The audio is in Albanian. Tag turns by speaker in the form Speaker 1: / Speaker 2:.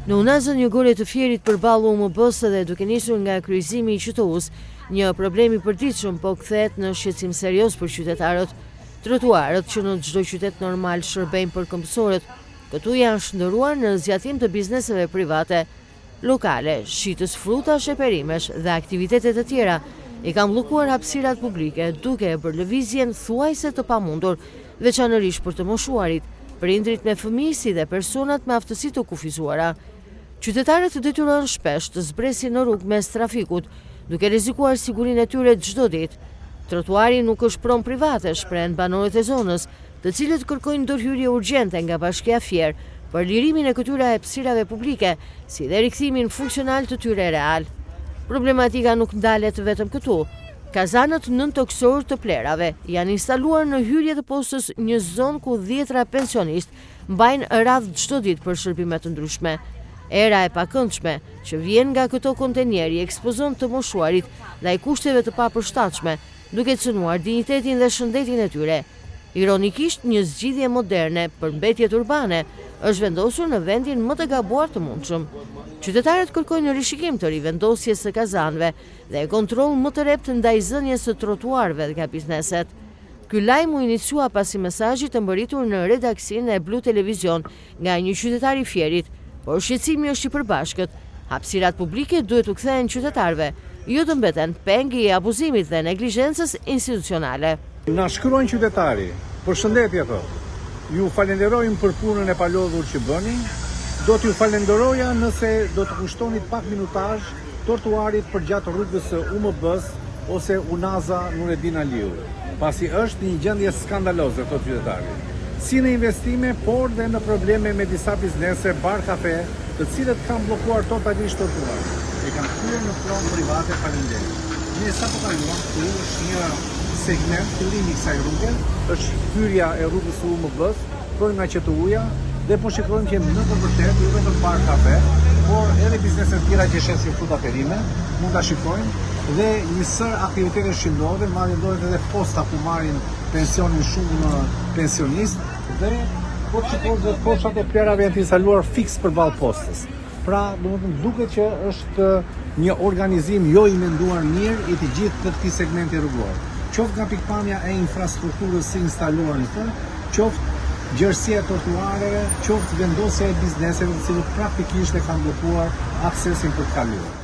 Speaker 1: Në unazën jugore të Fierit përballë UMB-s dhe duke nisur nga kryqëzimi i QTU-s, një problem i përditshëm po kthehet në shqetësim serioz për qytetarët. Trotuarët që në çdo qytet normal shërbejnë për këmbësorët, këtu janë shndëruar në zgjatim të bizneseve private, lokale, shitës frutash e perimesh dhe aktivitetet e tjera i kanë bllokuar hapësirat publike, duke e bërë lëvizjen thuajse të pamundur, veçanërisht për të moshuarit, prindrit me fëmijë si dhe personat me aftësi të kufizuara. Qytetarët detyrohen shpesh të zbresin në rrugë mes trafikut, duke rrezikuar sigurinë e tyre çdo ditë. Trotuari nuk është pronë private, shprehen banorët e zonës, të cilët kërkojnë ndërhyrje urgjente nga Bashkia Fier për lirimin e këtyre hapësirave publike, si dhe rikthimin funksional të tyre real. Problematika nuk ndalet vetëm këtu. Kazanët nëntoksorë të plerave janë instaluar në hyrje të postës një zonë ku 10 pensionist mbajnë radhë çdo ditë për shërbime të ndryshme. Era e pakëndshme që vjen nga këto kontenjeri ekspozon të moshuarit ndaj kushteve të papërshtatshme, duke cënuar dinjitetin dhe shëndetin e tyre. Ironikisht, një zgjidhje moderne për mbetjet urbane është vendosur në vendin më të gabuar të mundshëm. Qytetarët kërkojnë rishikim të rivendosjes së kazanëve dhe kontroll më të rrept ndaj zënjes së trotuarëve nga bizneset. Ky lajm u inicia pasi mesazhi të mbërritur në redaksinë e Blu Televizion nga një qytetar i Fierit, por shqetësimi është i përbashkët. Hapësirat publike duhet u kthehen qytetarëve, jo të mbeten peng i abuzimit dhe neglizhencës institucionale.
Speaker 2: Na shkruan qytetari, përshëndetje thotë. Ju falenderojmë për punën e palodhur që bëni. Do t'ju falenderoja nëse do të kushtonit pak minutazh trotuarit përgjatë rrugës së UMB-s ose Unaza Nureddin Aliu, pasi është një gjendje skandaloze, thotë qytetari. Si në investime, por dhe në probleme me disa biznese, bar kafe, të cilët kanë bllokuar totalisht trotuarin. E kanë kthyer në pronë private faleminderit. Ne sapo kaluam këtu është një segment fillimi i kësaj rruge, është hyrja e rrugës së UMB-s, projnë nga QTU-ja, dhe po shikojmë që në të vërtetë jo vetëm bar kafe, por edhe biznese të tjera që shesin fruta perime, mund ta shikojmë, dhe një sër aktivitete shëndore, madje ndodhet edhe posta ku marrin pensionin shumë pensionistë, dhe po shikojmë dhe postat e plerave janë instaluar fiks përballë postës. Pra, domethënë duket që është një organizim jo i menduar mirë i të gjithë këtij segmenti rrugor. Qoftë nga pikpamja e infrastrukturës si instaluar në të, qoftë gjerësia e trotuareve, qoftë vendosja e bizneseve të cilët praktikisht e kanë bllokuar aksesin për të kaluar.